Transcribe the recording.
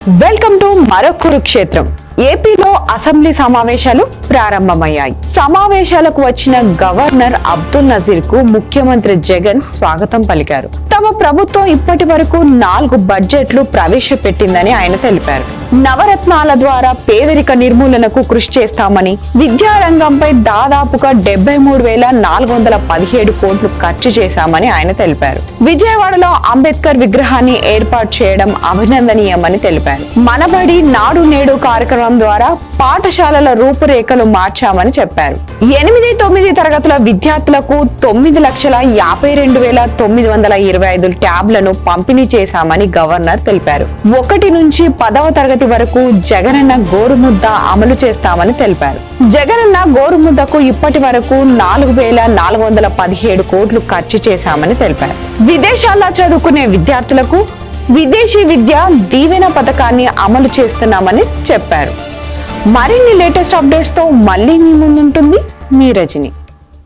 Welcome to మరో కురుక్షేత్రం. ఏపీలో assembly సమావేశాలు ప్రారంభమయ్యాయి. సమావేశాలకు వచ్చిన గవర్నర్ అబ్దుల్ నజీర్ కు ముఖ్యమంత్రి జగన్ స్వాగతం పలికారు. తమ ప్రభుత్వం ఇప్పటి వరకు 4 బడ్జెట్లు ప్రవేశపెట్టిందని ఆయన తెలిపారు. నవరత్నాల ద్వారా పేదరిక నిర్మూలనకు కృషి చేస్తామని, విద్యారంగంపై దాదాపుగా 73,417 కోట్లు ఖర్చు చేశామని ఆయన తెలిపారు. విజయవాడలో అంబేద్కర్ విగ్రహాన్ని ఏర్పాటు చేయడం అభినందనీయమని తెలిపారు. మనబడి నాడు నేడు కార్యక్రమం ద్వారా పాఠశాలల రూపురేఖలు మార్చామని చెప్పారు. 8-9 తరగతుల విద్యార్థులకు 9,52,925 ట్యాబ్లను పంపిణీ చేశామని గవర్నర్ తెలిపారు. 1 నుంచి 10వ తరగతి వరకు జగనన్న గోరుముద్ద అమలు చేస్తామని తెలిపారు. జగనన్న గోరుముద్దకు ఇప్పటి వరకు 4,417 కోట్లు ఖర్చు చేశామని తెలిపారు. విదేశాల్లో చదువుకునే విద్యార్థులకు విదేశీ విద్య దీవెన పథకాన్ని అమలు చేస్తున్నామని చెప్పారు. మరిన్ని లేటెస్ట్ అప్డేట్స్ తో మళ్ళీ మీ ముందుంటుంది మీ రజని.